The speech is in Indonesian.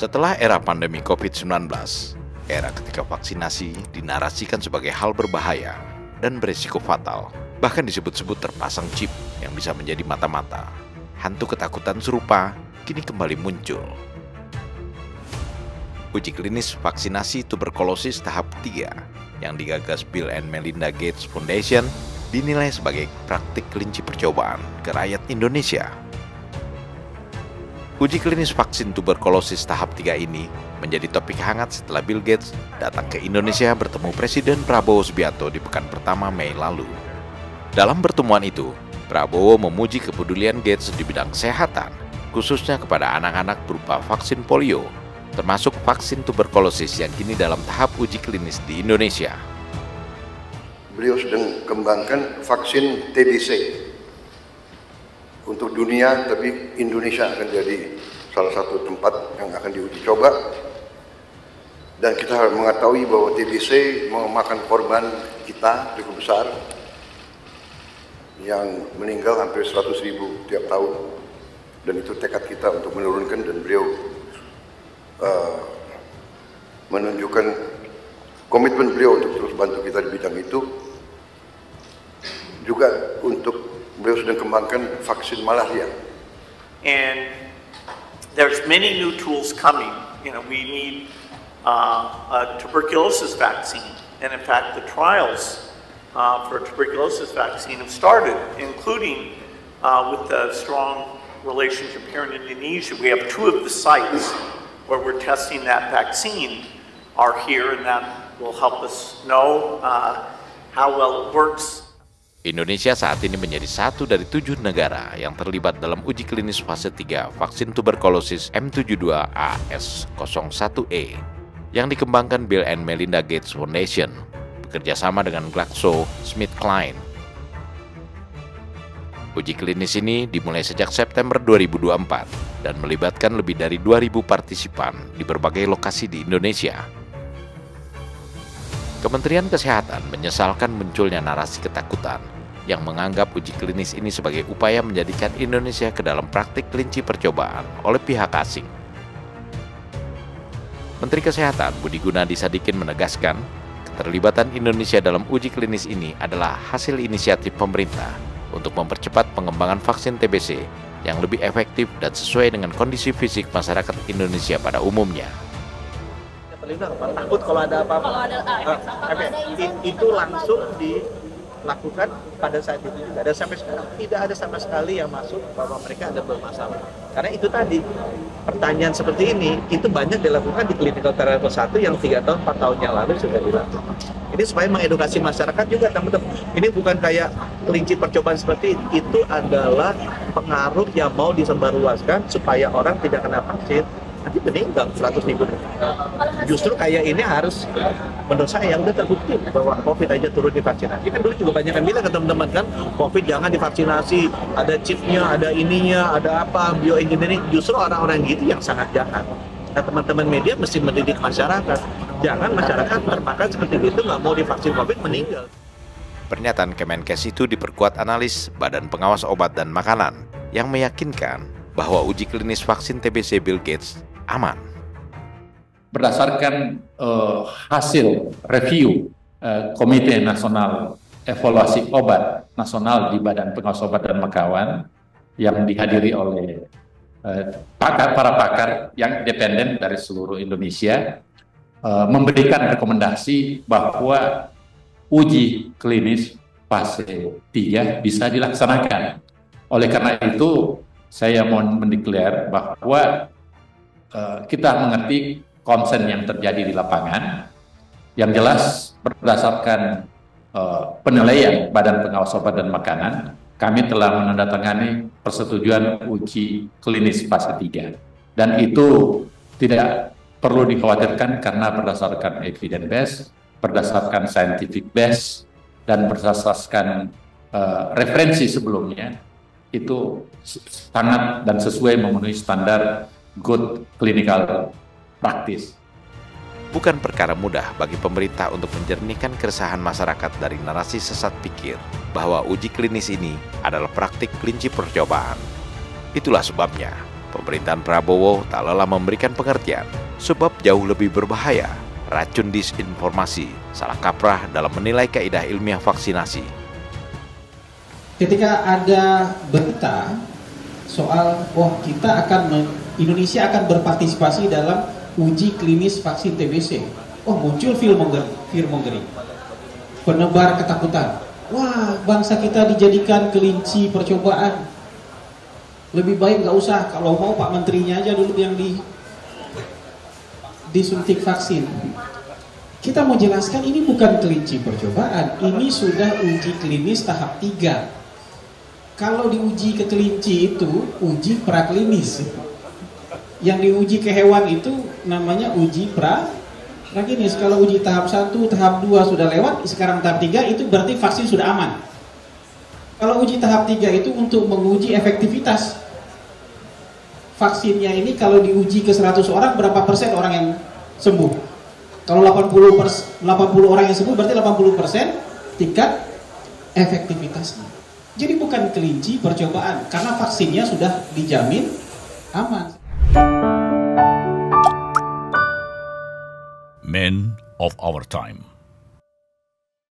Setelah era pandemi COVID-19, era ketika vaksinasi dinarasikan sebagai hal berbahaya dan berisiko fatal, bahkan disebut-sebut terpasang chip yang bisa menjadi mata-mata. Hantu ketakutan serupa kini kembali muncul. Uji klinis vaksinasi tuberkulosis tahap 3 yang digagas Bill and Melinda Gates Foundation dinilai sebagai praktik kelinci percobaan ke rakyat Indonesia. Uji klinis vaksin tuberkulosis tahap 3 ini menjadi topik hangat setelah Bill Gates datang ke Indonesia bertemu Presiden Prabowo Subianto di pekan pertama Mei lalu. Dalam pertemuan itu, Prabowo memuji kepedulian Gates di bidang kesehatan, khususnya kepada anak-anak berupa vaksin polio, termasuk vaksin tuberkulosis yang kini dalam tahap uji klinis di Indonesia. Beliau sedang kembangkan vaksin TBC untuk dunia, tapi Indonesia akan jadi salah satu tempat yang akan diuji coba. Dan kita harus mengetahui bahwa TBC memakan korban kita cukup besar, yang meninggal hampir 100.000 tiap tahun. Dan itu tekad kita untuk menurunkan, dan beliau menunjukkan komitmen beliau untuk terus bantu kita di bidang itu. Juga untuk beliau sedang kembangkan vaksin malaria. And there's many new tools coming. You know, we need a tuberculosis vaccine, and in fact, the trials for a tuberculosis vaccine have started, including with the strong relationship here in Indonesia. We have 2 of the sites where we're testing that vaccine are here, and that will help us know how well it works. Indonesia saat ini menjadi satu dari 7 negara yang terlibat dalam uji klinis fase 3 vaksin tuberkulosis M72AS01E yang dikembangkan Bill and Melinda Gates Foundation bekerja sama dengan GlaxoSmithKline. Uji klinis ini dimulai sejak September 2024 dan melibatkan lebih dari 2.000 partisipan di berbagai lokasi di Indonesia. Kementerian Kesehatan menyesalkan munculnya narasi ketakutan yang menganggap uji klinis ini sebagai upaya menjadikan Indonesia ke dalam praktik kelinci percobaan oleh pihak asing. Menteri Kesehatan Budi Gunadi Sadikin menegaskan, keterlibatan Indonesia dalam uji klinis ini adalah hasil inisiatif pemerintah untuk mempercepat pengembangan vaksin TBC yang lebih efektif dan sesuai dengan kondisi fisik masyarakat Indonesia pada umumnya. Takut kalau ada apa-apa. Itu langsung dilakukan pada saat itu juga. Dan sampai sekarang tidak ada sama sekali yang masuk bahwa mereka ada bermasalah. Karena itu tadi, pertanyaan seperti ini, itu banyak dilakukan di clinical trial 1 yang 3 tahun, 4 tahun yang lalu sudah dilakukan. Ini supaya mengedukasi masyarakat juga, teman-teman. Ini bukan kayak kelinci percobaan seperti itu adalah pengaruh yang mau disebarluaskan supaya orang tidak kena vaksin. Nanti meninggal 100.000. Justru kayak ini harus, menurut saya udah terbukti bahwa COVID aja turun divaksinasi. Kan dulu juga banyak yang bilang ke teman-teman kan, COVID jangan divaksinasi, ada chipnya, ada ininya, ada apa, bioengineering. Justru orang-orang gitu yang sangat jahat. Nah, teman-teman media mesti mendidik masyarakat. Jangan masyarakat termakan seperti itu, nggak mau divaksin COVID, meninggal. Pernyataan Kemenkes itu diperkuat analis Badan Pengawas Obat dan Makanan yang meyakinkan bahwa uji klinis vaksin TBC Bill Gates aman. Berdasarkan hasil review Komite Nasional Evaluasi Obat Nasional di Badan Pengawas Obat dan Makanan yang dihadiri oleh para pakar yang independen dari seluruh Indonesia, memberikan rekomendasi bahwa uji klinis fase 3 bisa dilaksanakan. Oleh karena itu, saya mau mendeklar bahwa kita mengerti konsen yang terjadi di lapangan. Yang jelas berdasarkan penilaian Badan Pengawas Obat dan Makanan, kami telah menandatangani persetujuan uji klinis fase 3. Dan itu tidak perlu dikhawatirkan karena berdasarkan evidence base, berdasarkan scientific base, dan berdasarkan referensi sebelumnya, itu sangat dan sesuai memenuhi standar good clinical practice. Bukan perkara mudah bagi pemerintah untuk menjernihkan keresahan masyarakat dari narasi sesat pikir bahwa uji klinis ini adalah praktik kelinci percobaan. Itulah sebabnya pemerintahan Prabowo tak lelah memberikan pengertian, sebab jauh lebih berbahaya racun disinformasi, salah kaprah dalam menilai kaidah ilmiah vaksinasi. Ketika ada berita soal, Indonesia akan berpartisipasi dalam uji klinis vaksin TBC, muncul fear mongering, penebar ketakutan. Wah, bangsa kita dijadikan kelinci percobaan. Lebih baik nggak usah, kalau mau Pak Menterinya aja dulu yang disuntik vaksin. Kita mau jelaskan ini bukan kelinci percobaan, ini sudah uji klinis tahap 3. Kalau diuji ke kelinci itu uji praklinis. Yang diuji ke hewan itu namanya uji praklinis. Kalau uji tahap 1, tahap 2 sudah lewat, sekarang tahap 3 itu berarti vaksin sudah aman. Kalau uji tahap 3 itu untuk menguji efektivitas vaksinnya ini. Kalau diuji ke 100 orang, berapa persen orang yang sembuh? Kalau 80 orang yang sembuh, berarti 80% tingkat efektivitasnya. Jadi bukan kelinci percobaan, karena vaksinnya sudah dijamin aman. Men of our time.